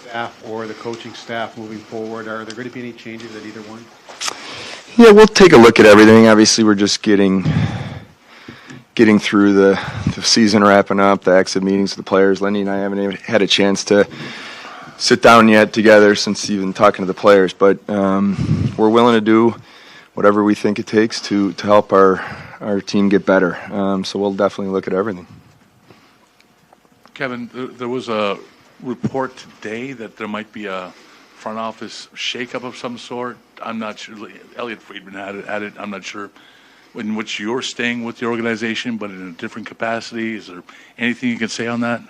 staff or the coaching staff moving forward? Are there going to be any changes at either one? Yeah, we'll take a look at everything. Obviously, we're just getting through the season wrapping up, the exit meetings with the players. Lindy and I haven't even had a chance to sit down yet together since even talking to the players. But we're willing to do whatever we think it takes to help our team get better. So we'll definitely look at everything. Kevin, there was a report today that there might be a front office shakeup of some sort. I'm not sure. Elliot Friedman had it. I'm not sure in which you're staying with the organization, but in a different capacity. Is there anything you can say on that?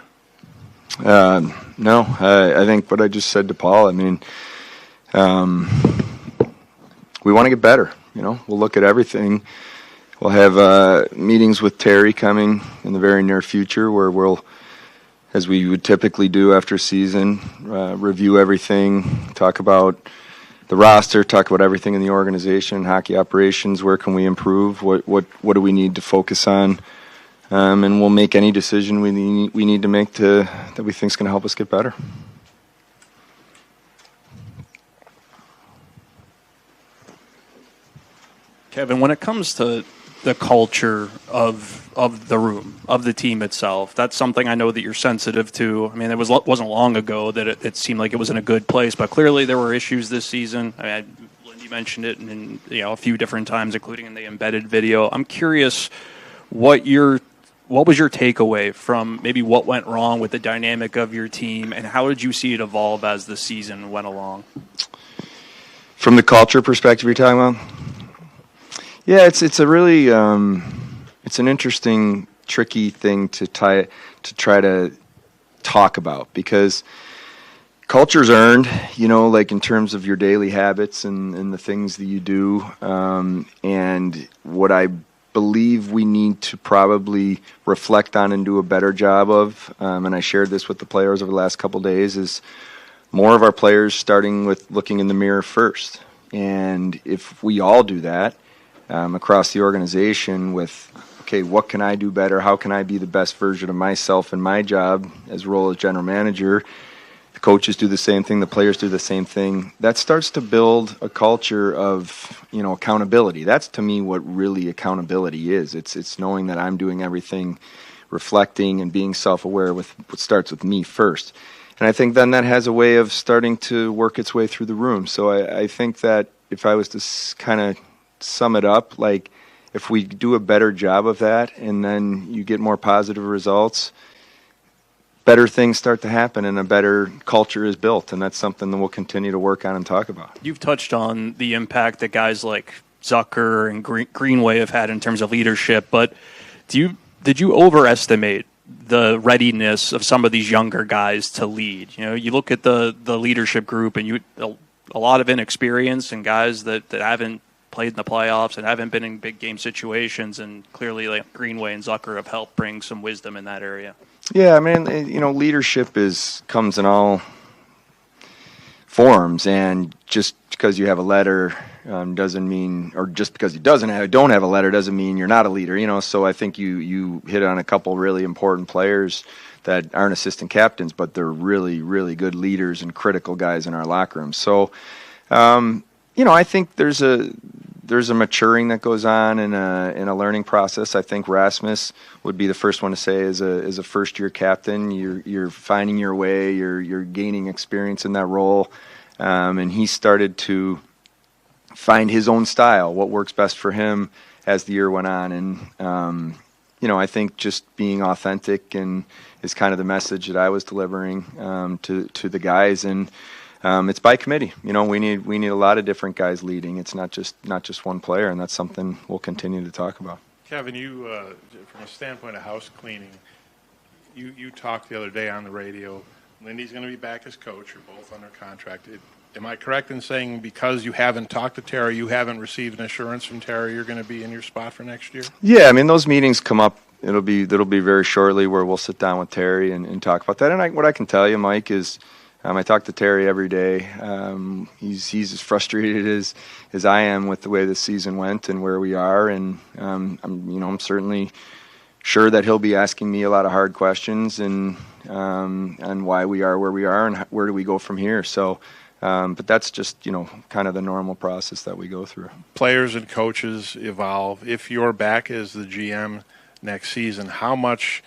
No. I think what I just said to Paul, I mean, we want to get better. We'll look at everything. We'll have meetings with Terry coming in the very near future where we'll, as we would typically do after a season, review everything, talk about the roster, talk about everything in the organization, hockey operations, where can we improve, what do we need to focus on, and we'll make any decision we need to make that we think is going to help us get better. Kevin, when it comes to the culture of the room, of the team itself, that's something I know that you're sensitive to. I mean, it wasn't long ago that it seemed like it was in a good place, but clearly there were issues this season. I mean, Lindy mentioned it in a few different times, including in the embedded video. I'm curious what was your takeaway from maybe what went wrong with the dynamic of your team, and how did you see it evolve as the season went along? From the culture perspective you're talking about? Yeah, it's a really it's an interesting, tricky thing to try to talk about, because culture's earned, like in terms of your daily habits and the things that you do. And what I believe we need to probably reflect on and do a better job of, and I shared this with the players over the last couple of days, is more of our players starting with looking in the mirror first. And if we all do that, across the organization with, okay, what can I do better? How can I be the best version of myself in my job as role as general manager? The coaches do the same thing. The players do the same thing. That starts to build a culture of, accountability. That's, to me, what really accountability is. It's knowing that I'm doing everything, reflecting and being self-aware with what starts with me first. And I think then that has a way of starting to work its way through the room. So I think that if I was to kind of sum it up, like if we do a better job of that and then you get more positive results, better things start to happen and a better culture is built, and that's something that we'll continue to work on and talk about. You've touched on the impact that guys like Zucker and Greenway have had in terms of leadership, but did you overestimate the readiness of some of these younger guys to lead? You look at the leadership group and a lot of inexperience and guys that haven't played in the playoffs and haven't been in big game situations, and clearly like Greenway and Zucker have helped bring some wisdom in that area. Yeah, I mean, leadership comes in all forms, and just because you have a letter doesn't mean, or just because you don't have a letter doesn't mean you're not a leader. So I think you hit on a couple really important players that aren't assistant captains, but they're really, really good leaders and critical guys in our locker room. So, I think there's a maturing that goes on in a learning process. I think Rasmus would be the first one to say, as a first year captain, you're finding your way, you're gaining experience in that role, and he started to find his own style, what works best for him as the year went on. And I think just being authentic and is kind of the message that I was delivering to the guys. And it's by committee. We need a lot of different guys leading. It's not just one player, and that's something we'll continue to talk about. Kevin, you from a standpoint of house cleaning, you talked the other day on the radio. Lindy's going to be back as coach. You're both under contract. Am I correct in saying because you haven't talked to Terry, you haven't received an assurance from Terry you're going to be in your spot for next year? Yeah, I mean, those meetings come up. It'll be very shortly where we'll sit down with Terry and talk about that. And what I can tell you, Mike, is I talk to Terry every day. He's as frustrated as I am with the way the season went and where we are. And I'm certainly sure that he'll be asking me a lot of hard questions and why we are where we are and where do we go from here. So, but that's just, kind of the normal process that we go through. Players and coaches evolve. If you're back as the GM next season, how much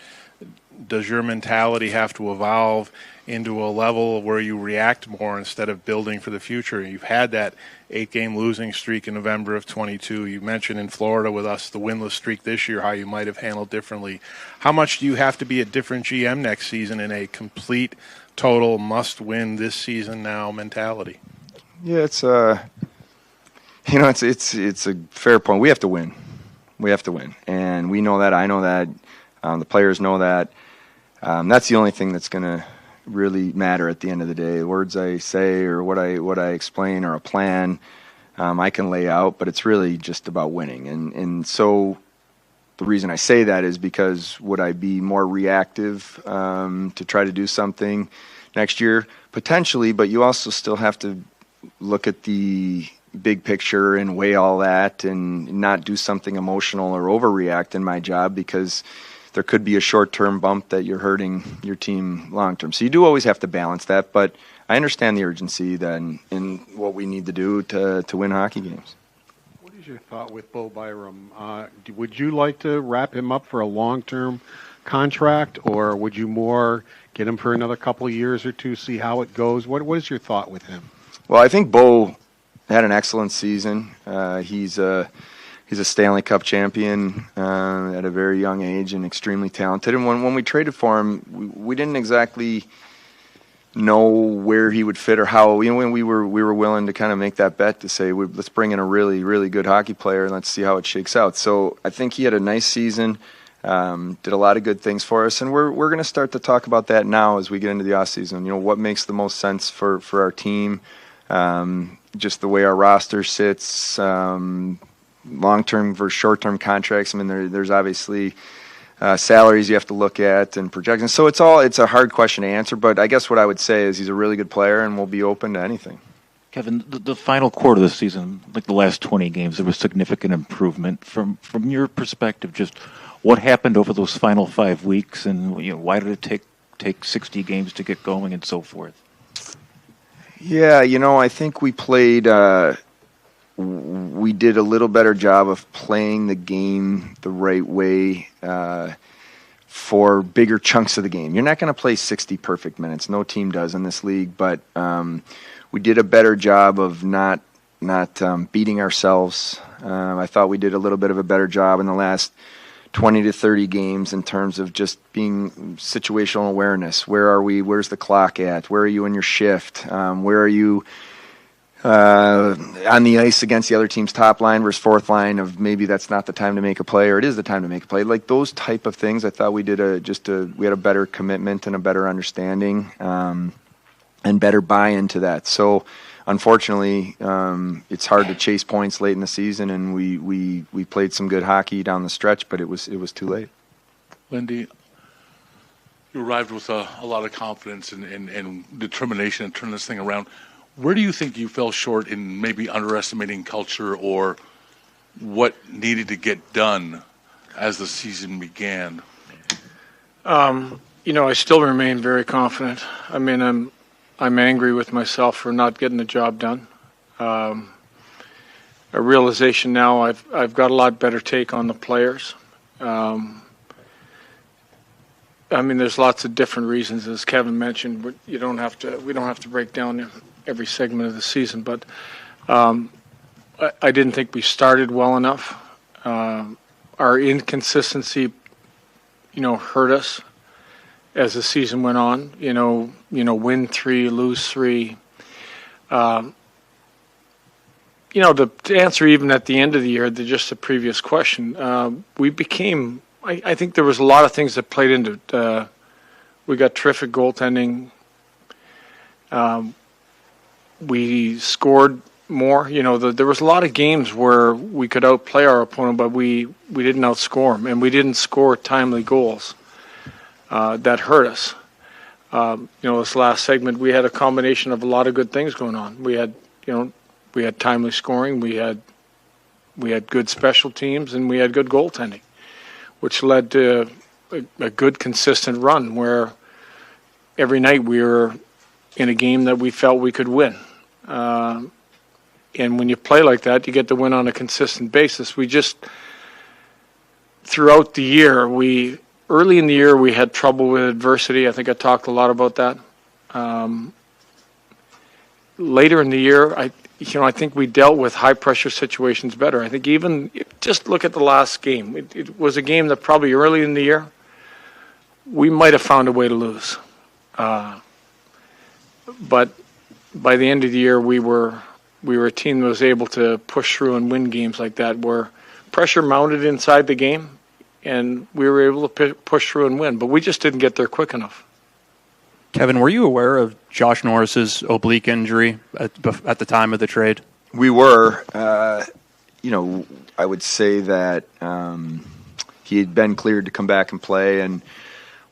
does your mentality have to evolve into a level where you react more instead of building for the future? You've had that 8-game losing streak in November of 22. You mentioned in Florida with us the winless streak this year, how you might have handled differently. How much do you have to be a different GM next season in a complete, total must-win this season now mentality? Yeah, it's a fair point. We have to win. We have to win, and we know that. I know that. The players know that. That's the only thing that's going to really matter at the end of the day. The words I say or what I explain or a plan I can lay out, but it's really just about winning. And so the reason I say that is because would I be more reactive to try to do something next year? Potentially, but you also still have to look at the big picture and weigh all that and not do something emotional or overreact in my job, because there could be a short-term bump that you're hurting your team long-term. So you do always have to balance that, but I understand the urgency then in what we need to do to win hockey games. What is your thought with Bo Byram? Would you like to wrap him up for a long-term contract, or would you more get him for another couple of years or two, see how it goes? What is your thought with him? Well, I think Bo had an excellent season. He's a Stanley Cup champion at a very young age and extremely talented. And when we traded for him, we didn't exactly know where he would fit or how. When we were willing to kind of make that bet to say, let's bring in a really, really good hockey player and let's see how it shakes out. So I think he had a nice season, did a lot of good things for us. And we're going to start to talk about that now as we get into the offseason. What makes the most sense for our team, just the way our roster sits, long-term versus short-term contracts. I mean, there's obviously salaries you have to look at and projections. So it's a hard question to answer, but I guess what I would say is he's a really good player and we'll be open to anything. Kevin, the final quarter of the season, like the last 20 games, there was significant improvement. From your perspective, just what happened over those final 5 weeks, and why did it take 60 games to get going and so forth? Yeah, I think we played. We did a little better job of playing the game the right way for bigger chunks of the game. You're not going to play 60 perfect minutes. No team does in this league, but we did a better job of not beating ourselves. I thought we did a little bit of a better job in the last 20 to 30 games in terms of just being situational awareness. Where are we? Where's the clock at? Where are you in your shift? Where are you on the ice against the other team's top line versus fourth line of maybe that's not the time to make a play or it is the time to make a play. Like those type of things, I thought we did we had a better commitment and a better understanding and better buy-in to that. So unfortunately, it's hard to chase points late in the season, and we played some good hockey down the stretch, but it was too late. Lindy, you arrived with a lot of confidence and determination to turn this thing around. Where do you think you fell short in maybe underestimating culture, or what needed to get done as the season began? I still remain very confident. I mean, I'm angry with myself for not getting the job done. A realization now I've got a lot better take on the players. I mean, there's lots of different reasons, as Kevin mentioned. But we don't have to break down every segment of the season, but I didn't think we started well enough. Our inconsistency, hurt us as the season went on. Win 3, lose 3. To answer even at the end of the year, just the previous question, we became. I think there was a lot of things that played into it. We got terrific goaltending. We scored more. There was a lot of games where we could outplay our opponent, but we didn't outscore them, and we didn't score timely goals. That hurt us. This last segment, we had a combination of a lot of good things going on. We had timely scoring, we had good special teams, and we had good goaltending, which led to a good, consistent run where every night we were in a game that we felt we could win. And when you play like that, you get to win on a consistent basis. We just, throughout the year, early in the year, we had trouble with adversity. I think I talked a lot about that. Later in the year, I think we dealt with high-pressure situations better. I think even, just look at the last game. It was a game that probably early in the year, we might have found a way to lose. But by the end of the year, we were a team that was able to push through and win games like that, where pressure mounted inside the game, and we were able to push through and win. But we just didn't get there quick enough. Kevin, were you aware of Josh Norris's oblique injury at the time of the trade? We were. I would say that he had been cleared to come back and play, and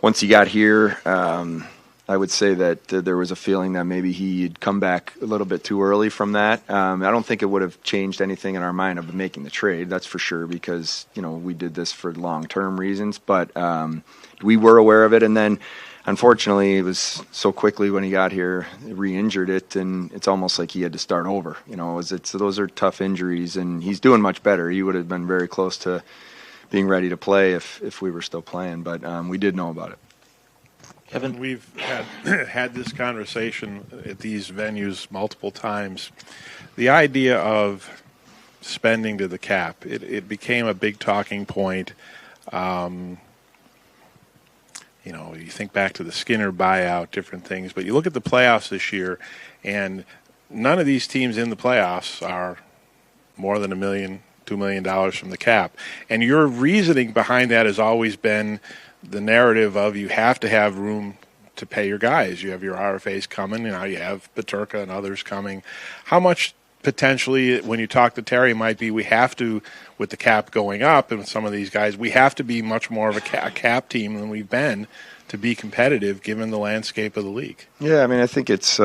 once he got here, I would say that there was a feeling that maybe he'd come back a little bit too early from that. I don't think it would have changed anything in our mind of making the trade, that's for sure, because we did this for long-term reasons. But we were aware of it, and then unfortunately, it was so quickly when he got here, re-injured it, and it's almost like he had to start over. Those are tough injuries, and he's doing much better. He would have been very close to being ready to play if we were still playing, but we did know about it. Kevin, we've had this conversation at these venues multiple times. The idea of spending to the cap, it became a big talking point. You think back to the Skinner buyout, different things, but you look at the playoffs this year, and none of these teams in the playoffs are more than $1 million, $2 million from the cap. And your reasoning behind that has always been the narrative of you have to have room to pay your guys. You have your RFAs coming, and now you have Peterka and others coming. How much potentially, when you talk to Terry, might be we have to, with the cap going up and with some of these guys, we have to be much more of a cap team than we've been to be competitive given the landscape of the league? Yeah, I think it's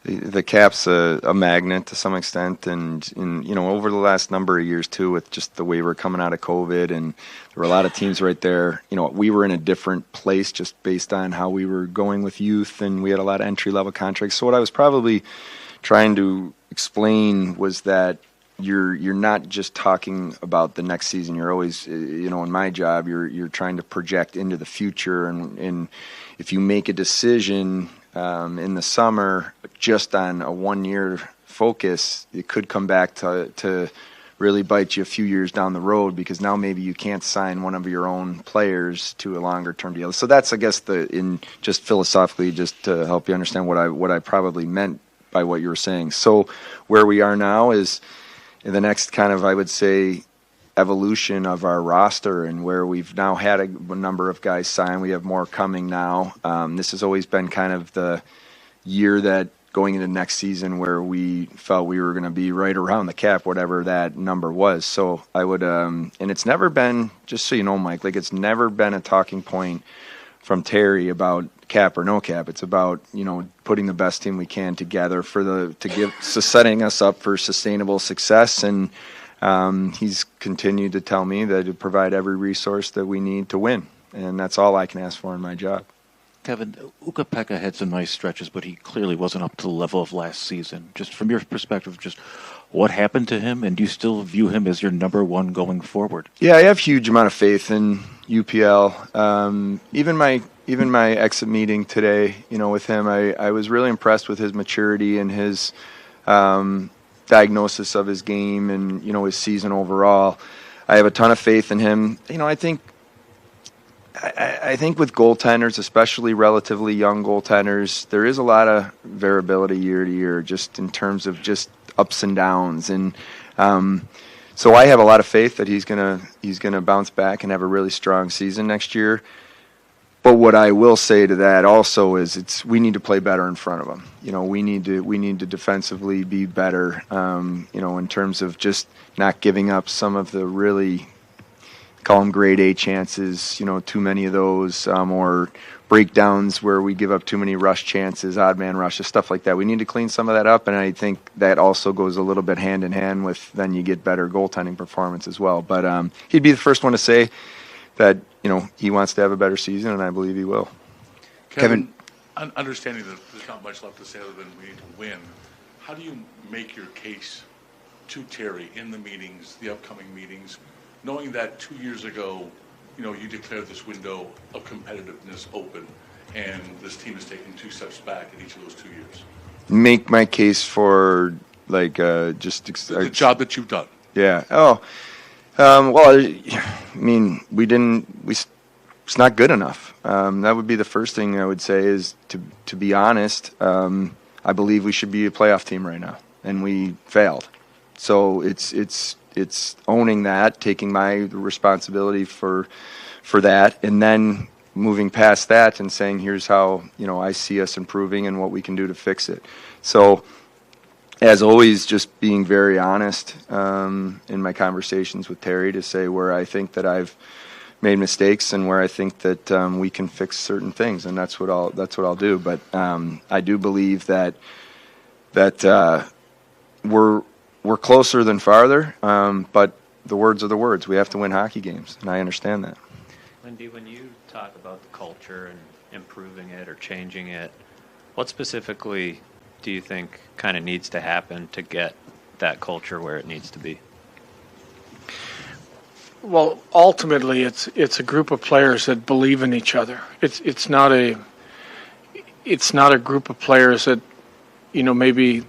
the cap's a magnet to some extent, and over the last number of years too, with just the way we're coming out of COVID, and there were a lot of teams right there. We were in a different place just based on how we were going with youth, and we had a lot of entry-level contracts. So what I was probably trying to explain was that you're not just talking about the next season. You're always, in my job, you're trying to project into the future, and if you make a decision in the summer just on a 1-year focus, it could come back to really bite you a few years down the road, because now maybe you can't sign one of your own players to a longer term deal. So that's, I guess, just philosophically, just to help you understand what I probably meant by what you were saying. So where we are now is in the next kind of, I would say, evolution of our roster, and where we've now had a number of guys sign. We have more coming now. This has always been kind of the year that going into next season where we felt we were going to be right around the cap, whatever that number was. So I would, and it's never been, just so you know, Mike, it's never been a talking point from Terry about cap or no cap. It's about, putting the best team we can together setting us up for sustainable success. And he's continued to tell me that to provide every resource that we need to win. And that's all I can ask for in my job. Kevin, Ukko-Pekka had some nice stretches, but he clearly wasn't up to the level of last season. Just from your perspective, just what happened to him, and do you still view him as your number one going forward? Yeah, I have huge amount of faith in UPL. Even my exit meeting today, with him, I was really impressed with his maturity and his diagnosis of his game and, his season overall. I have a ton of faith in him. I think with goaltenders, especially relatively young goaltenders, there is a lot of variability year to year, just in terms of just ups and downs. And so I have a lot of faith that he's gonna bounce back and have a really strong season next year. But what I will say to that also is we need to play better in front of him. We need to defensively be better. In terms of just not giving up some of the really, call them grade A chances, too many of those, or breakdowns where we give up too many rush chances, odd man rushes, stuff like that. We need to clean some of that up, and I think that also goes a little bit hand in hand with then you get better goaltending performance as well. But he'd be the first one to say he wants to have a better season, and I believe he will. Kevin, understanding that there's not much left to say other than we need to win, how do you make your case to Terry in the meetings, the upcoming meetings, knowing that 2 years ago, you declared this window of competitiveness open, and this team has taken 2 steps back in each of those 2 years? Make my case for the job that you've done. Yeah. Oh. Well, I mean, it's not good enough. That would be the first thing I would say is to be honest. I believe we should be a playoff team right now, and we failed. So it's owning that, taking my responsibility for that, and then moving past that and saying, here's how I see us improving and what we can do to fix it. So, as always, just being very honest in my conversations with Terry to say where I think that I've made mistakes and where I think that we can fix certain things, and that's what I'll do. But I do believe that we're closer than farther. But the words are the words. We have to win hockey games, and I understand that. Lindy, when you talk about the culture and improving it or changing it, what specifically do you think kind of needs to happen to get that culture where it needs to be? Well, ultimately, it's a group of players that believe in each other. It's not a group of players that maybe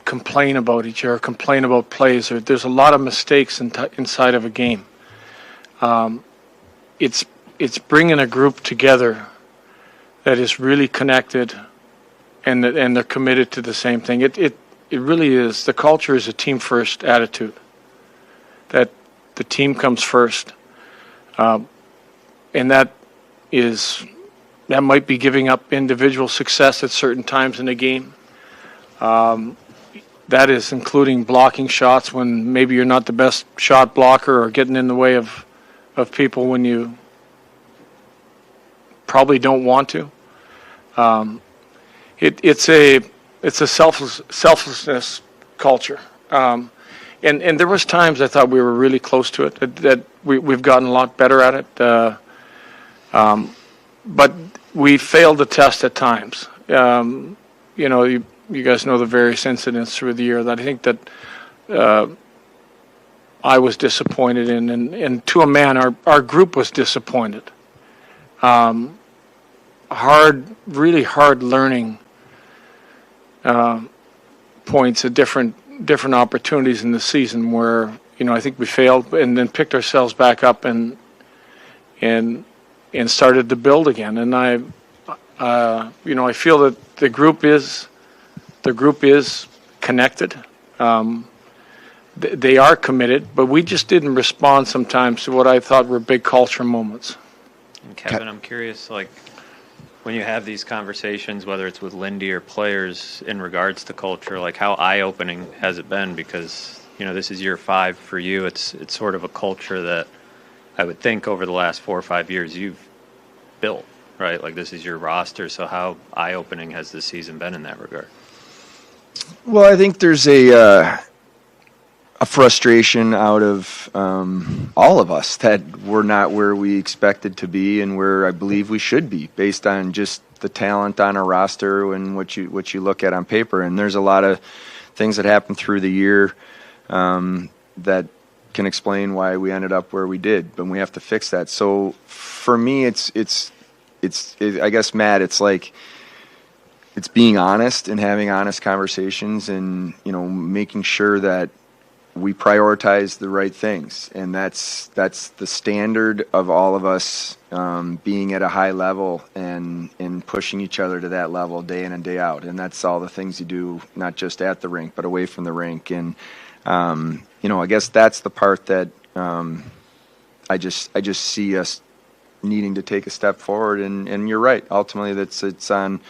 complain about each other, complain about plays. There's a lot of mistakes inside of a game. It's bringing a group together that is really connected, and they're committed to the same thing. It really is. The culture is a team first attitude. That the team comes first, and that might be giving up individual success at certain times in a game. That is including blocking shots when maybe you're not the best shot blocker, or getting in the way of people when you probably don't want to. It's a selflessness culture. And there was times I thought we were really close to it, that we've gotten a lot better at it. But we failed the test at times. You guys know the various incidents through the year that I think that I was disappointed in. And to a man, our group was disappointed. Really hard learning points at different opportunities in the season where I think we failed and then picked ourselves back up and started to build again. And I feel that the group is connected. They are committed, but we just didn't respond sometimes to what I thought were big culture moments. And Kevin, I'm curious, when you have these conversations, whether it's with Lindy or players in regards to culture, how eye-opening has it been? Because, this is year 5 for you. It's sort of a culture that I would think over the last 4 or 5 years you've built, right? This is your roster. So how eye-opening has this season been in that regard? Well, I think there's a frustration out of all of us that we're not where we expected to be and where I believe we should be based on just the talent on our roster and what you look at on paper. And there's a lot of things that happened through the year that can explain why we ended up where we did, but we have to fix that. So for me, it's I guess, Matt, it's it's being honest and having honest conversations and making sure that we prioritize the right things, and that's the standard of all of us being at a high level and pushing each other to that level day in and day out. And that's all the things you do, not just at the rink, but away from the rink. And I guess that's the part that I just see us needing to take a step forward. And you're right. Ultimately, it's on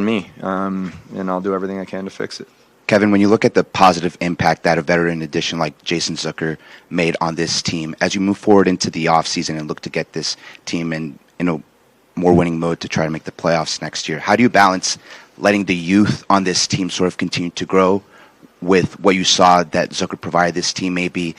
me, and I'll do everything I can to fix it. Kevin, when you look at the positive impact that a veteran addition like Jason Zucker made on this team, as you move forward into the offseason and look to get this team in a more winning mode to try to make the playoffs next year, how do you balance letting the youth on this team sort of continue to grow with what you saw that Zucker provided this team, maybe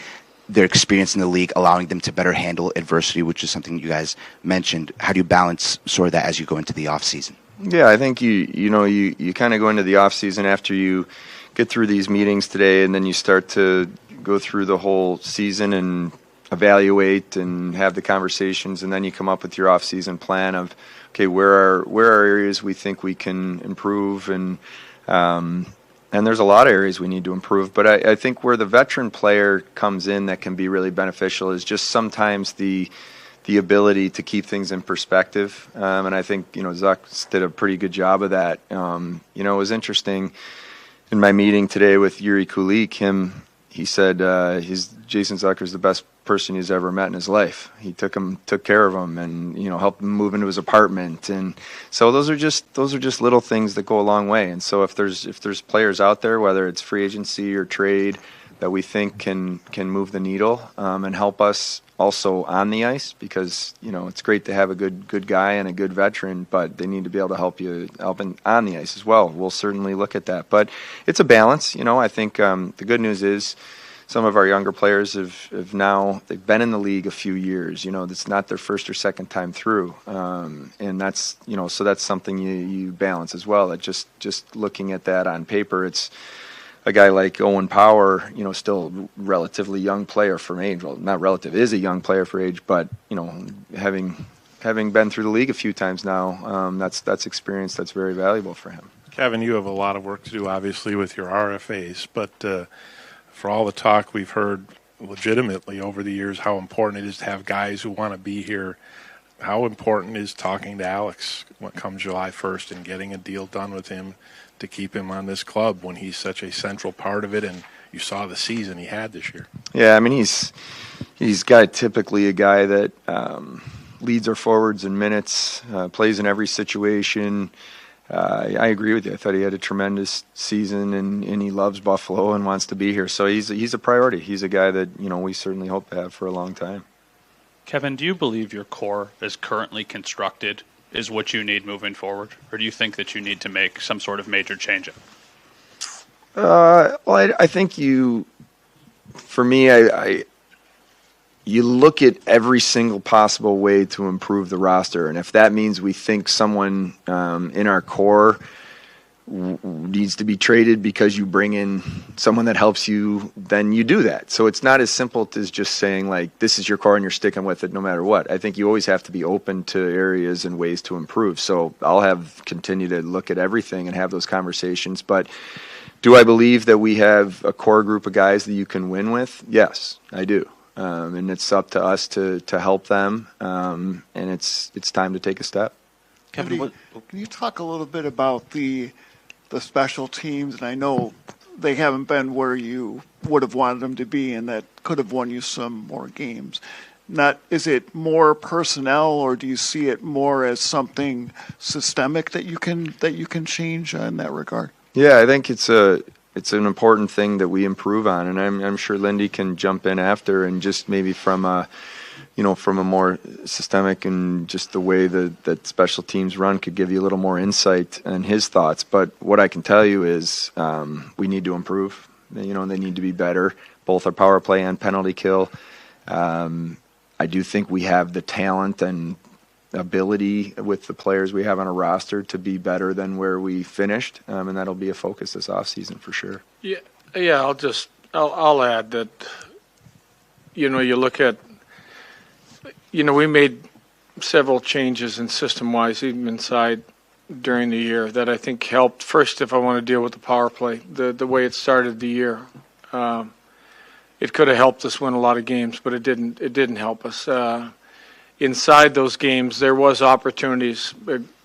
their experience in the league, allowing them to better handle adversity, which is something you guys mentioned. How do you balance sort of that as you go into the off season? Yeah, I think you kind of go into the off season after you get through these meetings today, and then you start to go through the whole season and evaluate and have the conversations, and then you come up with your off season plan of, okay, where are areas we think we can improve, and there's a lot of areas we need to improve. But I think where the veteran player comes in that can be really beneficial is just sometimes the ability to keep things in perspective. And I think, Zuck did a pretty good job of that. It was interesting in my meeting today with Yuri Kulik, he said Jason Zucker's the best person he's ever met in his life. He took care of him, and helped him move into his apartment. And so those are just little things that go a long way. And so if there's players out there, whether it's free agency or trade, that we think can move the needle and help us also on the ice, because it's great to have a good guy and a good veteran, but they need to be able to help on the ice as well. We'll certainly look at that, but it's a balance. I think the good news is some of our younger players they've been in the league a few years. It's not their first or second time through, and that's so that's something you balance as well. That just looking at that on paper, it's a guy like Owen Power, still relatively young player for age. Well, not relative, is a young player for age, but having been through the league a few times now, that's experience that's very valuable for him. Kevin, you have a lot of work to do, obviously, with your RFAs, but for all the talk we've heard legitimately over the years, how important it is to have guys who want to be here. How important is talking to Alex when it comes July 1st and getting a deal done with him to keep him on this club when he's such a central part of it, and you saw the season he had this year? Yeah, I mean, he's typically a guy that leads our forwards in minutes, plays in every situation. I agree with you. I thought he had a tremendous season, and he loves Buffalo and wants to be here. So he's a priority. He's a guy that we certainly hope to have for a long time. Kevin, do you believe your core is currently constructed is what you need moving forward, or do you think that you need to make some sort of major change? Well, I think for me, you look at every single possible way to improve the roster, and if that means we think someone in our core needs to be traded because you bring in someone that helps you, then you do that. So it's not as simple as just saying, like, this is your core and you're sticking with it no matter what. I think you always have to be open to areas and ways to improve. So I'll continue to look at everything and have those conversations. But do I believe that we have a core group of guys that you can win with? Yes, I do. And it's up to us to help them. And it's time to take a step. Kevin, can you talk a little bit about the special teams? And I know they haven't been where you would have wanted them to be, and that could have won you some more games. Is it more personnel, or do you see it more as something systemic that you can change in that regard? Yeah, I think it's an important thing that we improve on, and I'm sure Lindy can jump in after, and just maybe from a more systemic and just the way that special teams run could give you a little more insight and his thoughts. But what I can tell you is we need to improve. They need to be better, both our power play and penalty kill. I do think we have the talent and ability with the players we have on a roster to be better than where we finished, and that'll be a focus this offseason for sure. Yeah. I'll add that. You look at. We made several changes in system-wise, even inside during the year, that I think helped. First, if I want to deal with the power play, the way it started the year, it could have helped us win a lot of games, but it didn't. It didn't help us. Inside those games, there was opportunities,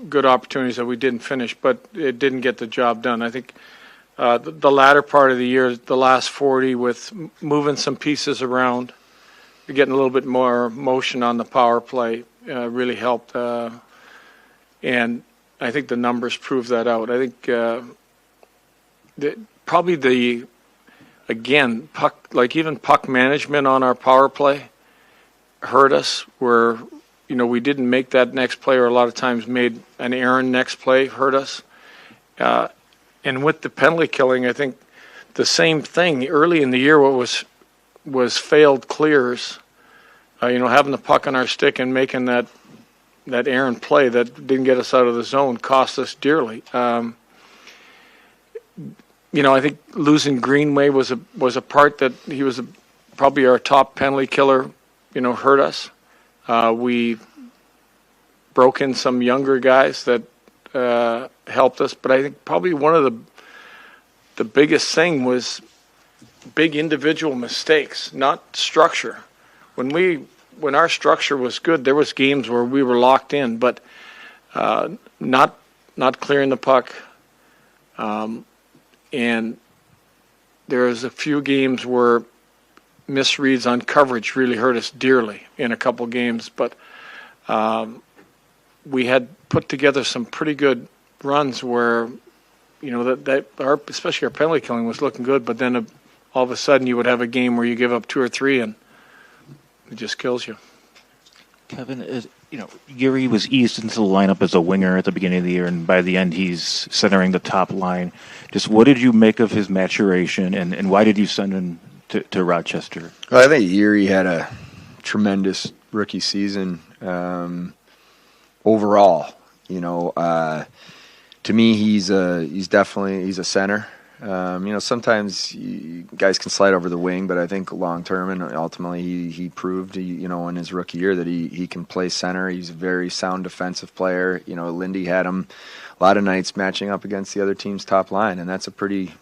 good opportunities that we didn't finish, but it didn't get the job done. I think the latter part of the year, the last 40, with moving some pieces around, getting a little bit more motion on the power play really helped. And I think the numbers prove that out. I think probably puck management on our power play hurt us, where we didn't make that next play, or a lot of times made an errant next play, hurt us. And with the penalty killing, I think the same thing early in the year. What was was failed clears. Having the puck on our stick and making that errant play that didn't get us out of the zone cost us dearly. I think losing Greenway was a part that he was probably our top penalty killer. Hurt us. We broke in some younger guys that helped us, but I think probably one of the biggest thing was big individual mistakes, not structure. When our structure was good, there was games where we were locked in, but not clearing the puck. And there was a few games where misreads on coverage really hurt us dearly in a couple games, but we had put together some pretty good runs where, especially our penalty killing was looking good, but then all of a sudden you would have a game where you give up 2 or 3 and it just kills you. Kevin, Yuri was eased into the lineup as a winger at the beginning of the year, and by the end he's centering the top line. Just what did you make of his maturation, and why did you send him to Rochester? Well, I think Yuri had a tremendous rookie season overall. To me, he's definitely a center. Sometimes guys can slide over the wing, but I think long term and ultimately he proved, in his rookie year that he can play center. He's a very sound defensive player. Lindy had him a lot of nights matching up against the other team's top line, and that's a pretty,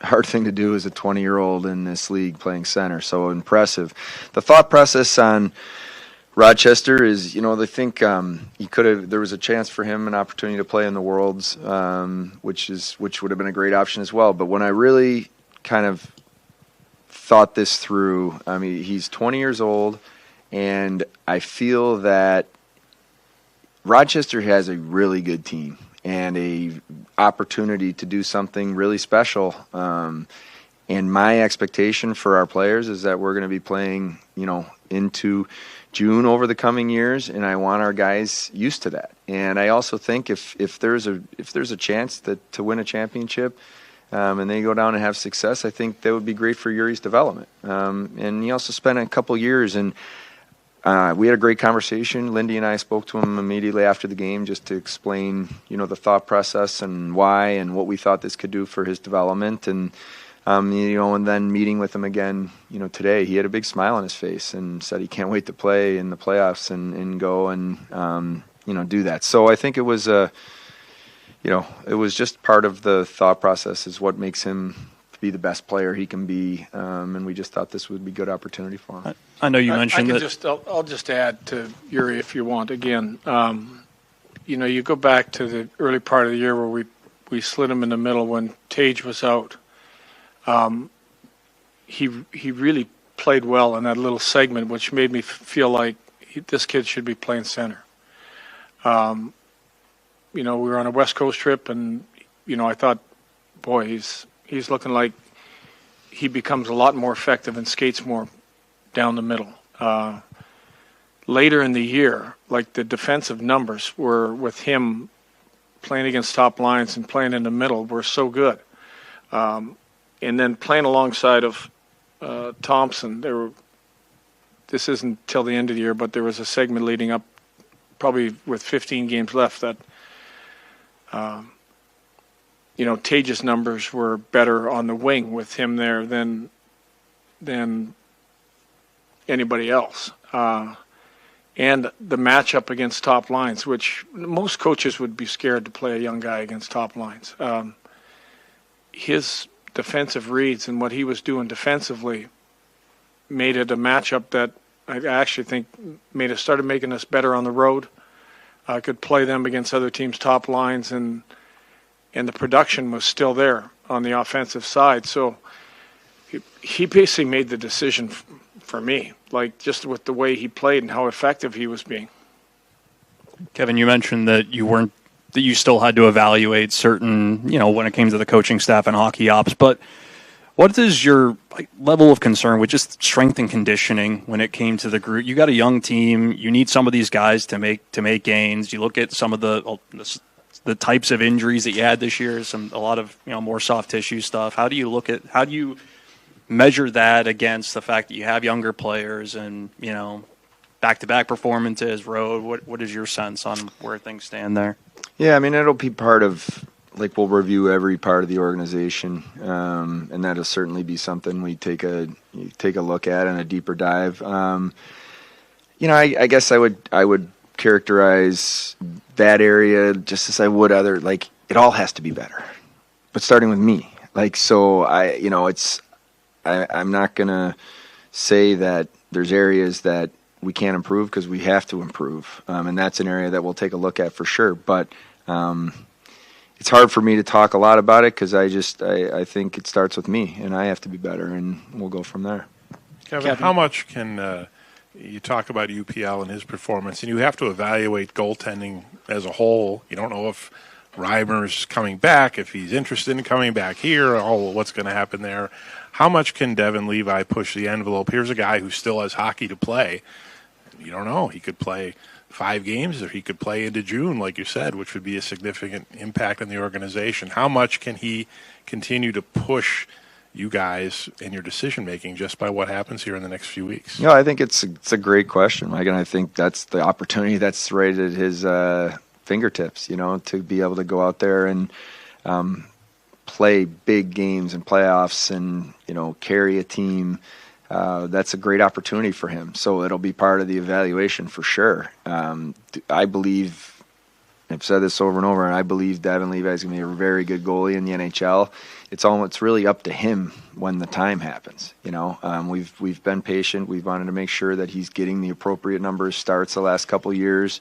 hard thing to do as a 20-year-old in this league playing center. So impressive. The thought process on Rochester is, they think there was a chance for him, an opportunity to play in the Worlds, which would have been a great option as well. But when I really kind of thought this through, he's 20 years old, and I feel that Rochester has a really good team and a opportunity to do something really special. And my expectation for our players is that we're going to be playing, into June over the coming years, and I want our guys used to that. And I also think if there's a chance to win a championship, and they go down and have success, I think that would be great for Yuri's development. And he also spent a couple years, and we had a great conversation. Lindy and I spoke to him immediately after the game just to explain, the thought process and why and what we thought this could do for his development. And and then meeting with him again, today, he had a big smile on his face and said he can't wait to play in the playoffs and go and, do that. So I think it was it was just part of the thought process is what makes him be the best player he can be. And we just thought this would be a good opportunity for him. I know you mentioned that. I'll just add to Yuri if you want. Again, you go back to the early part of the year where we slid him in the middle when Tage was out. He really played well in that little segment, which made me feel like this kid should be playing center. We were on a West Coast trip, and I thought, boy, he's looking like he becomes a lot more effective and skates more down the middle. Later in the year, like the defensive numbers were with him playing against top lines and playing in the middle were so good. And then playing alongside of Thompson, this isn't till the end of the year, but there was a segment leading up, probably with 15 games left, that Tage's numbers were better on the wing with him there than anybody else. And the matchup against top lines, which most coaches would be scared to play a young guy against top lines. His defensive reads and what he was doing defensively made it a matchup that I actually think started making us better on the road. I could play them against other teams' top lines, and the production was still there on the offensive side. So he basically made the decision for me, like just with the way he played and how effective he was being. Kevin, you mentioned that you still had to evaluate certain, when it came to the coaching staff and hockey ops, but what is your level of concern with just strength and conditioning when it came to the group? You got a young team, you need some of these guys to make gains. You look at some of the types of injuries that you had this year, a lot of more soft tissue stuff. How do you measure that against the fact that you have younger players and, back-to-back performances, road, what is your sense on where things stand there? Yeah, I mean, it'll be part of, we'll review every part of the organization, and that'll certainly be something we take a look at and a deeper dive. I guess I would characterize that area just as I would other, it all has to be better, but starting with me. I'm not going to say that there's areas that we can't improve, because we have to improve. And that's an area that we'll take a look at for sure. But it's hard for me to talk a lot about it, because I think it starts with me, and I have to be better, and we'll go from there. Kevin, how much can you talk about UPL and his performance, and you have to evaluate goaltending as a whole. You don't know if Reimer's coming back, if he's interested in coming back here, what's going to happen there. How much can Devin Levi push the envelope? Here's a guy who still has hockey to play. You don't know. He could play 5 games, or he could play into June, like you said, which would be a significant impact on the organization. How much can he continue to push you guys in your decision-making just by what happens here in the next few weeks? I think it's a great question, Mike, and I think that's the opportunity that's right at his fingertips, to be able to go out there and play big games and playoffs and, carry a team. That's a great opportunity for him. So it'll be part of the evaluation for sure. I believe, I've said this over and over, and I believe Devin Levi is going to be a very good goalie in the NHL. It's really up to him when the time happens. We've been patient. We've wanted to make sure that he's getting the appropriate number of starts the last couple of years,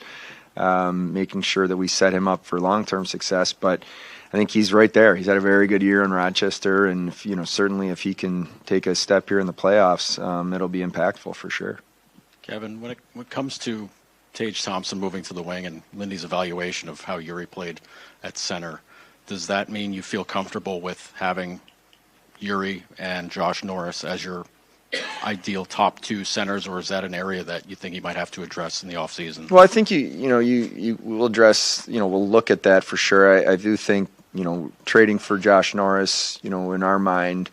making sure that we set him up for long-term success. But I think he's right there. He's had a very good year in Rochester, and certainly if he can take a step here in the playoffs, it'll be impactful for sure. Kevin, when it comes to Tage Thompson moving to the wing and Lindy's evaluation of how Yuri played at center, does that mean you feel comfortable with having Yuri and Josh Norris as your ideal top 2 centers, or is that an area that you think you might have to address in the offseason? Well, I think you will address, we'll look at that for sure. I do think, trading for Josh Norris, in our mind,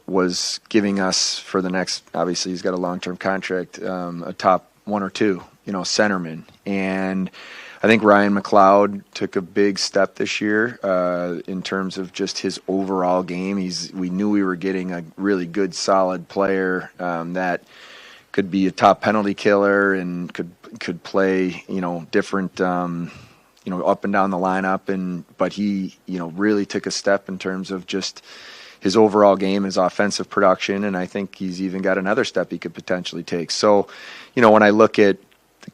was giving us for the next, obviously he's got a long-term contract, a top 1 or 2, centerman. And I think Ryan McLeod took a big step this year in terms of just his overall game. We knew we were getting a really good, solid player that could be a top penalty killer and could play, different, up and down the lineup. But he, really took a step in terms of just his overall game, his offensive production, and I think he's even got another step he could potentially take. So, when I look at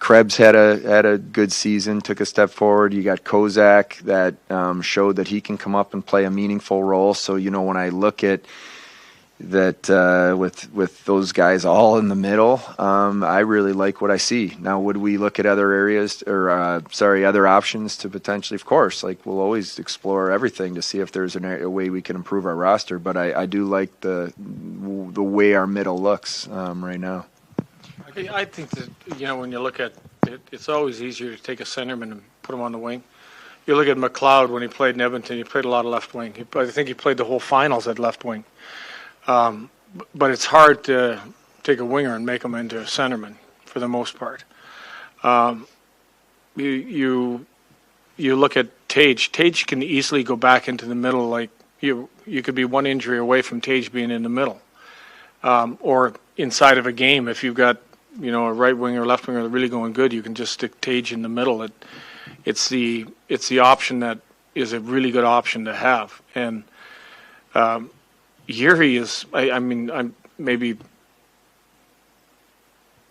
Krebs had a good season, took a step forward. You got Kozak that showed that he can come up and play a meaningful role. So, when I look at that with those guys all in the middle, I really like what I see. Now, would we look at other areas or other options to potentially? Of course, we'll always explore everything to see if there's a way we can improve our roster. But I do like the way our middle looks right now. I think that, when you look at it, it's always easier to take a centerman and put him on the wing. You look at McLeod when he played in Edmonton, he played a lot of left wing. I think he played the whole finals at left wing. But it's hard to take a winger and make him into a centerman for the most part. You look at Tage. Tage can easily go back into the middle. You could be one injury away from Tage being in the middle. Or inside of a game, if you've got a right winger or left winger that are really going good, you can just stick Tage in the middle. It's the option that is a really good option to have. And Yuri is, I maybe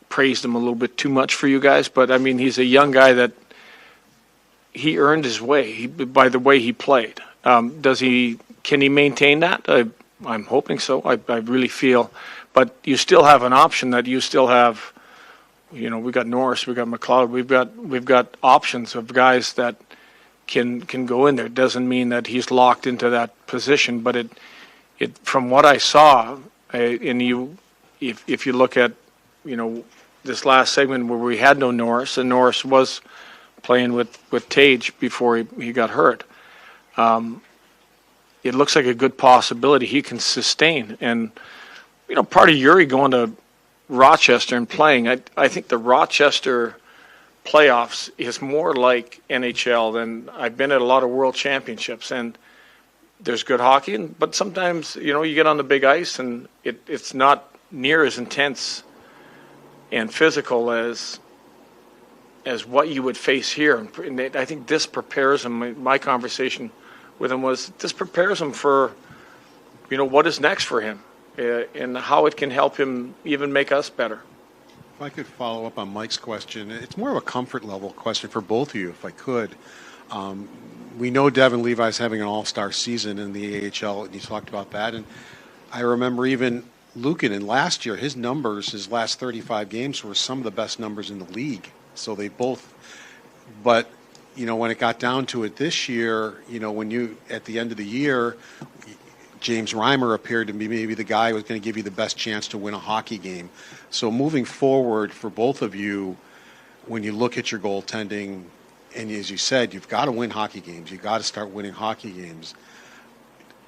praised him a little bit too much for you guys, but he's a young guy that he earned his way by the way he played. Can he maintain that? I'm hoping so. I really feel, but you still have an option that you still have. We got Norris, we got McLeod, we've got options of guys that can go in there. It doesn't mean that he's locked into that position, but it from what I saw, if you look at this last segment where we had no Norris, and Norris was playing with Tage before he got hurt. it looks like a good possibility he can sustain. And, part of Yuri going to Rochester and playing, I think the Rochester playoffs is more like NHL than I've been at a lot of world championships. And there's good hockey, but sometimes, you get on the big ice and it's not near as intense and physical as what you would face here. And I think this prepares him. My conversation with him was this prepares him for, what is next for him and how it can help him even make us better. If I could follow up on Mike's question, it's more of a comfort level question for both of you, if I could. We know Devin Levi's having an all-star season in the AHL, and you talked about that. And I remember even Luukkonen last year, his numbers, his last 35 games were some of the best numbers in the league. So they both, but, when it got down to it this year, when you, at the end of the year, James Reimer appeared to be maybe the guy who was going to give you the best chance to win a hockey game. So moving forward for both of you, when you look at your goaltending, and as you said, you've got to win hockey games. You've got to start winning hockey games.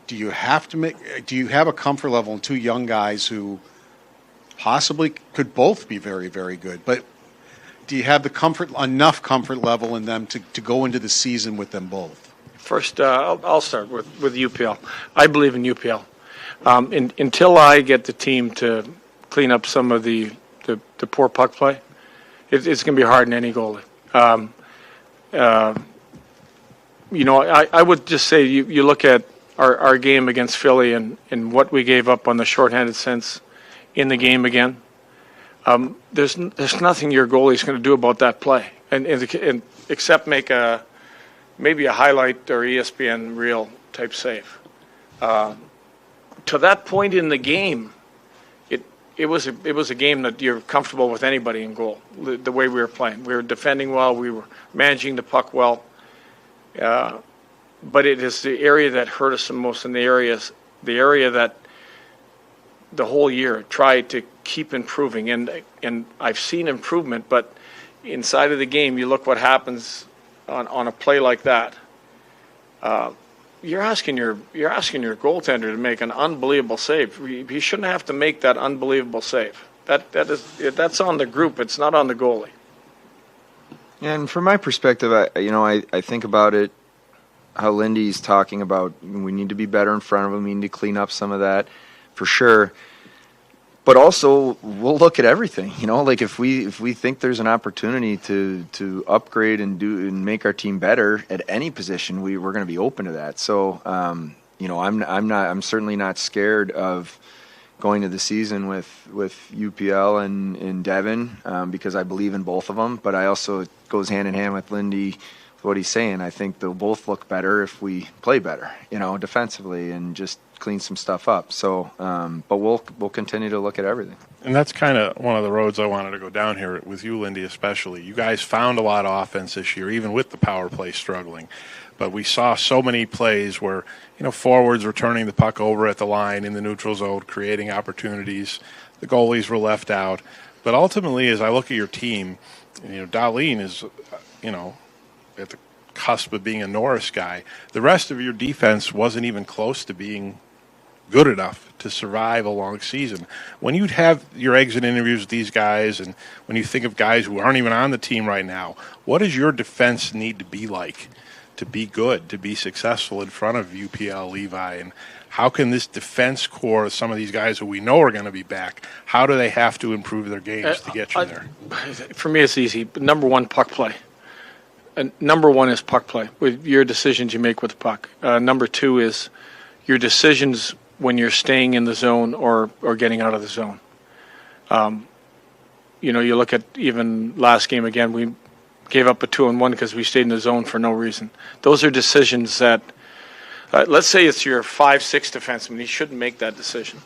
Do you have a comfort level in two young guys who possibly could both be very, very good, but do you have enough comfort level in them to go into the season with them both? First, I'll start with UPL. I believe in UPL. Until I get the team to clean up some of the poor puck play, it's going to be hard in any goalie. I would just say you look at our game against Philly and what we gave up on the shorthanded sense in the game again. There's nothing your goalie's going to do about that play, and except make maybe a highlight or ESPN reel type save. To that point in the game, it was a game that you're comfortable with anybody in goal. The way we were playing, we were defending well, we were managing the puck well. But it is the area that hurt us the most, and the area that the whole year tried to keep improving. And I've seen improvement, but inside of the game, you look what happens on a play like that. You're asking your goaltender to make an unbelievable save. He shouldn't have to make that unbelievable save. That's on the group. It's not on the goalie. And from my perspective, I think about it, how Lindy's talking about we need to be better in front of him. We need to clean up some of that, for sure. But also, we'll look at everything. Like if we think there's an opportunity to upgrade and make our team better at any position, we're going to be open to that. So, I'm certainly not scared of going to the season with UPL and Devin because I believe in both of them. But I also, it goes hand in hand with Lindy, what he's saying. I think they'll both look better if we play better, defensively and just clean some stuff up. So, but we'll continue to look at everything. And that's kind of one of the roads I wanted to go down here with you, Lindy, especially. You guys found a lot of offense this year, even with the power play struggling. But we saw so many plays where, forwards were turning the puck over at the line in the neutral zone, creating opportunities. The goalies were left out. But ultimately, as I look at your team, Dahlin is, at the cusp of being a Norris guy. The rest of your defense wasn't even close to being good enough to survive a long season. When you'd have your exit interviews with these guys, and when you think of guys who aren't even on the team right now, what does your defense need to be like to be good, to be successful in front of UPL, Levi? And how can this defense core, some of these guys who we know are going to be back, how do they have to improve their games to get you there? For me, it's easy. Number one, puck play. Number one is puck play, with your decisions you make with the puck. Number two is your decisions when you're staying in the zone or getting out of the zone. You look at even last game again, we gave up a 2-on-1 because we stayed in the zone for no reason. Those are decisions that, let's say it's your 5-6 defenseman, he shouldn't make that decision.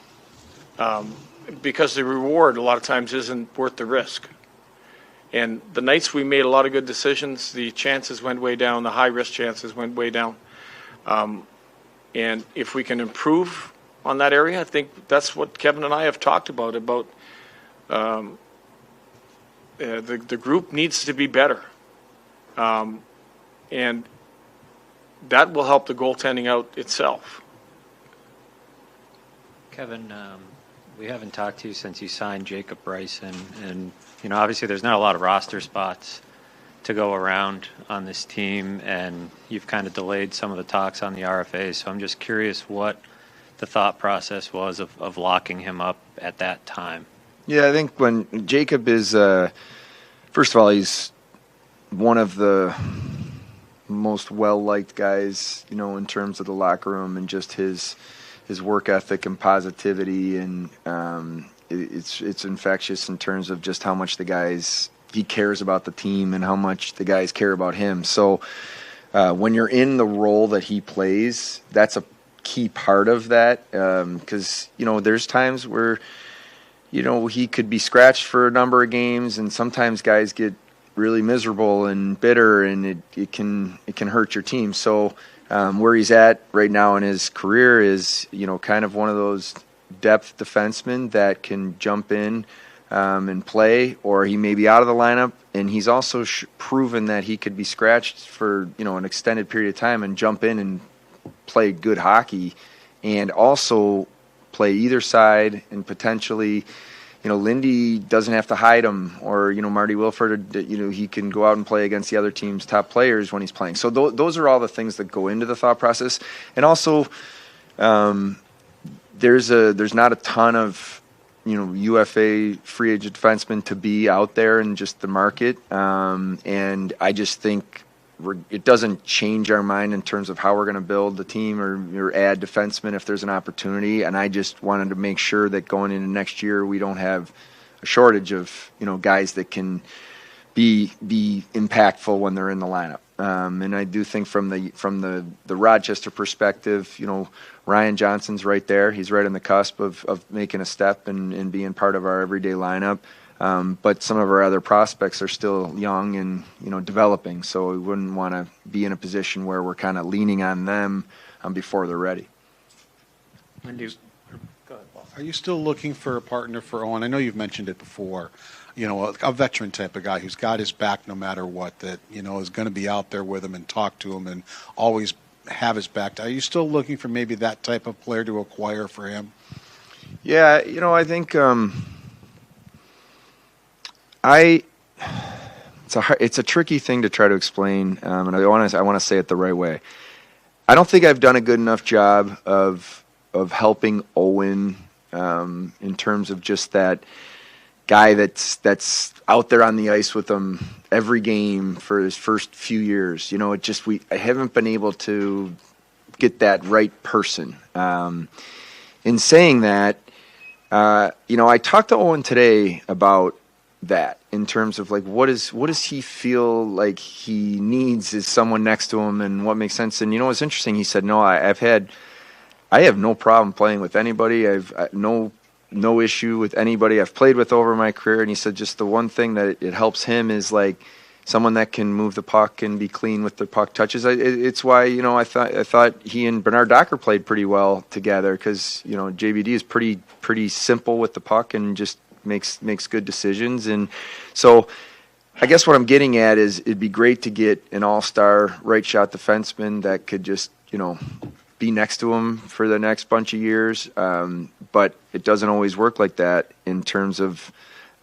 Because the reward a lot of times isn't worth the risk. And the nights we made a lot of good decisions, the chances went way down, the high-risk chances went way down. And if we can improve on that area, I think that's what Kevin and I have talked about the group needs to be better. And that will help the goaltending out itself. Kevin, we haven't talked to you since you signed Jacob Bryson, and obviously there's not a lot of roster spots to go around on this team, and you've kind of delayed some of the talks on the RFA. So I'm just curious what the thought process was of locking him up at that time. Yeah, I think when Jacob is, first of all, he's one of the most well-liked guys, in terms of the locker room and just his work ethic and positivity, and it's infectious in terms of just how much he cares about the team and how much the guys care about him. So when you're in the role that he plays, that's a key part of that, because there's times where he could be scratched for a number of games, and sometimes guys get really miserable and bitter, and it can hurt your team. So where he's at right now in his career is kind of one of those depth defensemen that can jump in and play, or he may be out of the lineup, and he's also proven that he could be scratched for an extended period of time and jump in and play good hockey, and also play either side, and potentially Lindy doesn't have to hide him, or Marty Wilford, he can go out and play against the other team's top players when he's playing. So those are all the things that go into the thought process. And also there's not a ton of UFA free agent defensemen to be out there in just the market, and I just think it doesn't change our mind in terms of how we're going to build the team or add defensemen if there's an opportunity. And I just wanted to make sure that going into next year we don't have a shortage of guys that can be impactful when they're in the lineup. And I do think from the Rochester perspective, Ryan Johnson's right there. He's right on the cusp of making a step and being part of our everyday lineup. But some of our other prospects are still young and developing, so we wouldn't want to be in a position where we're kind of leaning on them before they're ready. Go ahead, Paul. Are you still looking for a partner for Owen? I know you've mentioned it before. A veteran type of guy who's got his back no matter what, that is going to be out there with him and talk to him and always have his back. Are you still looking for maybe that type of player to acquire for him? Yeah, I think. It's a tricky thing to try to explain, and I want to say it the right way. I don't think I've done a good enough job of helping Owen in terms of just that guy that's out there on the ice with him every game for his first few years. I haven't been able to get that right person. In saying that, I talked to Owen today about that in terms of what does he feel like he needs is someone next to him, and what makes sense. And it's interesting. He said, "No, I have no problem playing with anybody. I've no issue with anybody I've played with over my career." And he said just the one thing that it helps him is someone that can move the puck and be clean with the puck touches. It's why I thought he and Bernard Docker played pretty well together, because JBD is pretty simple with the puck and just makes good decisions. And so I guess what I'm getting at is it'd be great to get an all-star right shot defenseman that could just be next to him for the next bunch of years, but it doesn't always work like that in terms of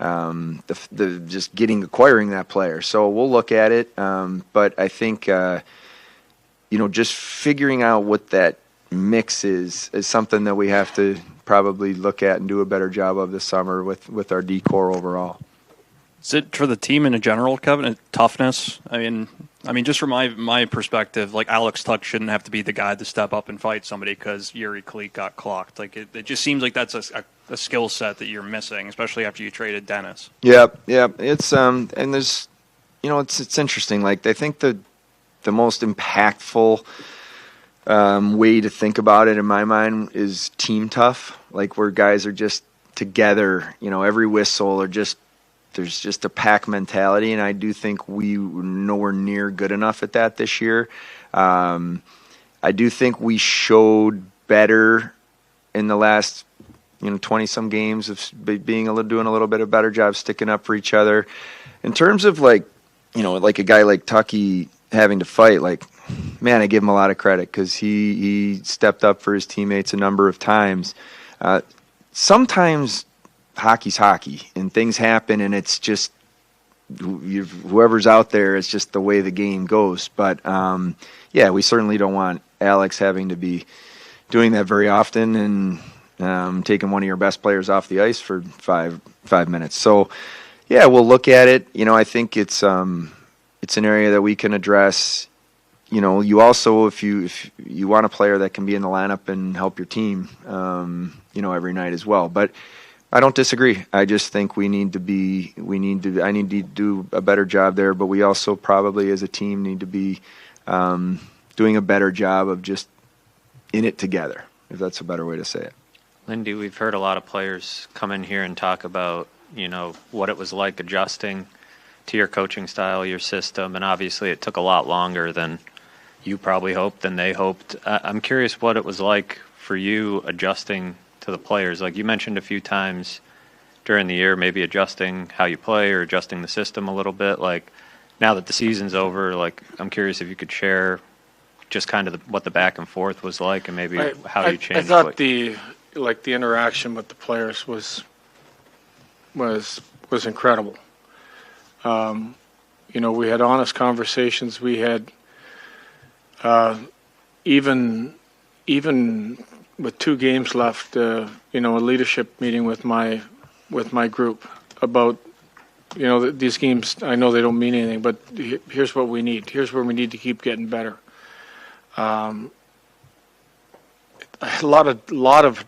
the just acquiring that player. So we'll look at it, but I think just figuring out what that mix is something that we have to probably look at and do a better job of this summer with our D-core overall. Is it for the team in general, Kevin, toughness? I mean, just from my perspective, Alex Tuck shouldn't have to be the guy to step up and fight somebody because Yuri Kleek got clocked. It just seems like that's a skill set that you're missing, especially after you traded Dennis. Yeah. It's and there's it's interesting. I think the most impactful way to think about it in my mind is team tough, where guys are just together, every whistle, or there's just a pack mentality, and I do think we were nowhere near good enough at that this year. I do think we showed better in the last 20-some games of doing a little bit of better job sticking up for each other. In terms of a guy like Tucky having to fight, man, I give him a lot of credit because he stepped up for his teammates a number of times. Sometimes hockey's hockey, and things happen, and it's just whoever's out there. It's just the way the game goes. But yeah, we certainly don't want Alex having to be doing that very often and taking one of your best players off the ice for five minutes. So yeah, we'll look at it. I think it's an area that we can address. You also, if you want a player that can be in the lineup and help your team, every night as well. But I don't disagree. I just think I need to do a better job there. But we also probably as a team need to be doing a better job of just in it together, if that's a better way to say it. Lindy, we've heard a lot of players come in here and talk about, what it was like adjusting to your coaching style, your system, and obviously it took a lot longer than you probably hoped, than they hoped. I'm curious what it was like for you adjusting to the players. Like you mentioned a few times during the year, maybe adjusting how you play or adjusting the system a little bit. Like now that the season's over, like I'm curious if you could share just kind of what the back and forth was like, and maybe how you changed. I thought the interaction with the players was incredible. We had honest conversations. We had even with 2 games left, a leadership meeting with my group about these games. I know they don't mean anything, but here's what we need. Here's where we need to keep getting better. A lot of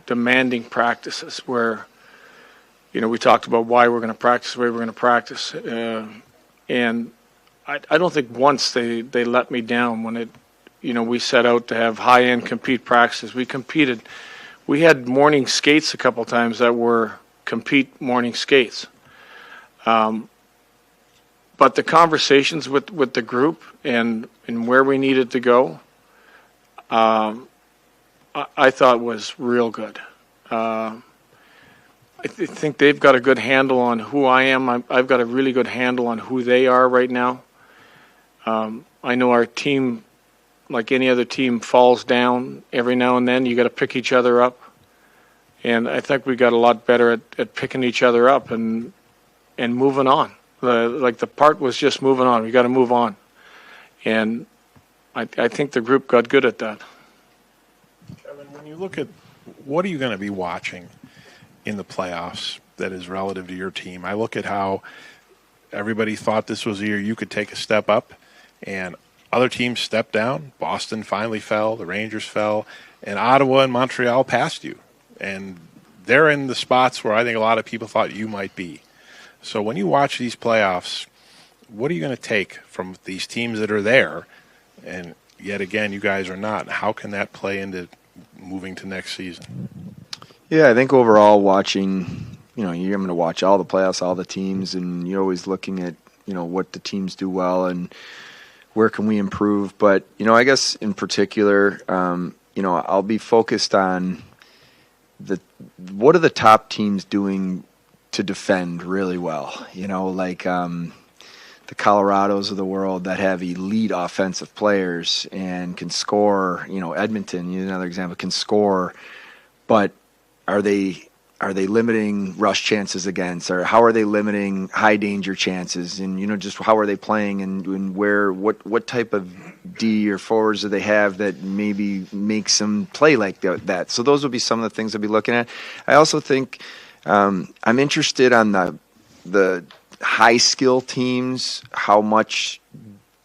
demanding practices where, we talked about why we're going to practice the way we're going to practice. And I don't think once they let me down when we set out to have high-end compete practices. We competed. We had morning skates a couple times that were compete morning skates. But the conversations with the group and where we needed to go, I thought was real good. I think they've got a good handle on who I am. I've got a really good handle on who they are right now. I know our team, like any other team, falls down every now and then. You got to pick each other up. And I think we got a lot better at picking each other up and moving on. The part was just moving on. We got to move on. And I think the group got good at that. Kevin, when you look at what are you going to be watching in the playoffs that is relative to your team, I look at how everybody thought this was a year you could take a step up, and other teams stepped down. Boston finally fell. The Rangers fell. And Ottawa and Montreal passed you. And they're in the spots where I think a lot of people thought you might be. So when you watch these playoffs, what are you going to take from these teams that are there, and yet again you guys are not? How can that play into moving to next season? Yeah, I think overall watching, you're going to watch all the playoffs, all the teams, and you're always looking at, what the teams do well and where can we improve. But, I guess in particular, I'll be focused on what are the top teams doing to defend really well, like the Colorados of the world that have elite offensive players and can score, Edmonton, another example, can score, but are they limiting rush chances against, or how are they limiting high danger chances, and just how are they playing, and what type of D or forwards do they have that maybe makes them play like that? So those would be some of the things I'd be looking at. I also think I'm interested on the high skill teams, how much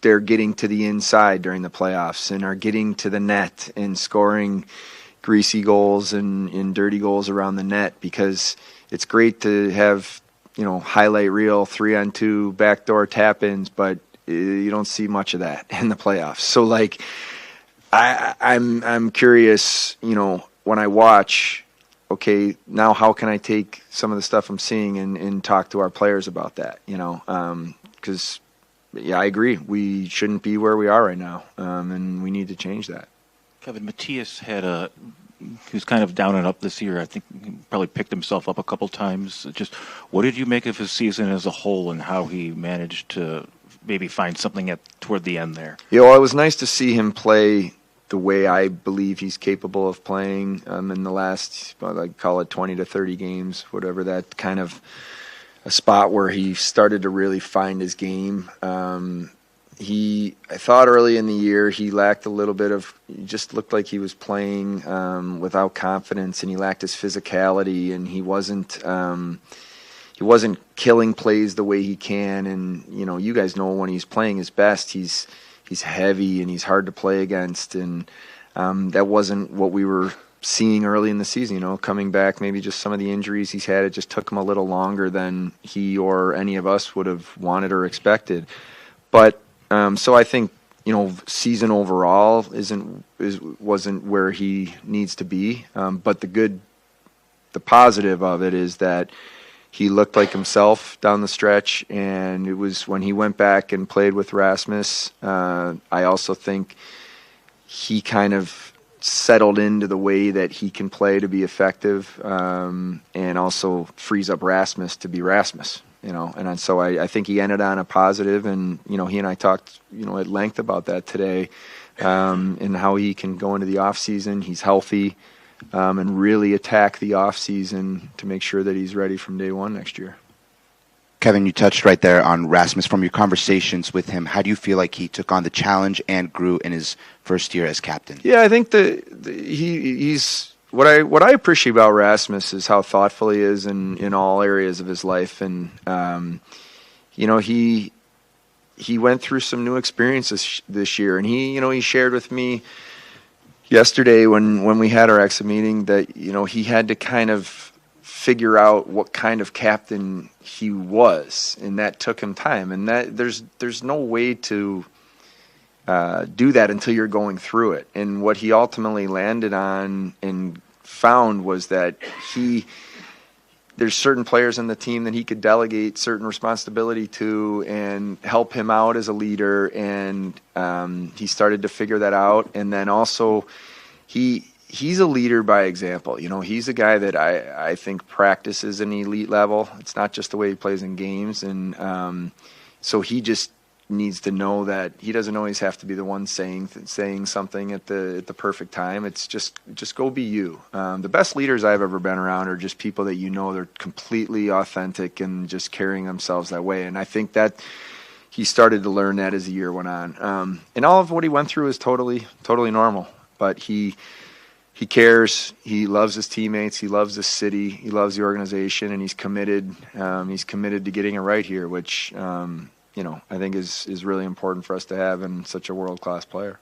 they're getting to the inside during the playoffs and are getting to the net and scoring greasy goals and dirty goals around the net, because it's great to have, highlight reel 3-on-2 backdoor tap-ins, but you don't see much of that in the playoffs. So I'm curious, when I watch, okay, now how can I take some of the stuff I'm seeing and talk to our players about that, because I agree, we shouldn't be where we are right now, and we need to change that. Kevin, Matthias he was kind of down and up this year. I think he probably picked himself up a couple times. Just what did you make of his season as a whole and how he managed to maybe find something toward the end there? It was nice to see him play the way I believe he's capable of playing in the last, I'd call it 20 to 30 games, whatever, that kind of a spot where he started to really find his game. I thought early in the year he lacked a little bit of, he just looked like he was playing without confidence, and he lacked his physicality, and he wasn't killing plays the way he can. And, you guys know when he's playing his best, he's heavy and he's hard to play against. And that wasn't what we were seeing early in the season, coming back, maybe just some of the injuries he's had. It just took him a little longer than he or any of us would have wanted or expected. But so I think, season overall wasn't where he needs to be. But the positive of it is that he looked like himself down the stretch, and it was when he went back and played with Rasmus. I also think he kind of settled into the way that he can play to be effective, and also frees up Rasmus to be Rasmus. And so I think he ended on a positive, and he and I talked at length about that today, and how he can go into the off season. He's healthy. And really attack the off season to make sure that he's ready from day one next year. Kevin, you touched right there on Rasmus. From your conversations with him, how do you feel like he took on the challenge and grew in his first year as captain? Yeah, I think he's what I appreciate about Rasmus is how thoughtful he is in all areas of his life, and he went through some new experiences this year, and he shared with me yesterday when we had our exit meeting that he had to kind of figure out what kind of captain he was, and that took him time, and that there's no way to do that until you're going through it. And what he ultimately landed on and found was that there's certain players in the team that he could delegate certain responsibility to and help him out as a leader, and he started to figure that out. And then also he's a leader by example. He's a guy that I think practices an elite level. It's not just the way he plays in games, and so he just needs to know that he doesn't always have to be the one saying something at the perfect time. It's just go be you. The best leaders I've ever been around are just people that they're completely authentic and just carrying themselves that way. And I think that he started to learn that as the year went on. And all of what he went through is totally normal. But he cares. He loves his teammates. He loves the city. He loves the organization, and he's committed. He's committed to getting it right here, which I think is really important for us to have in such a world-class player.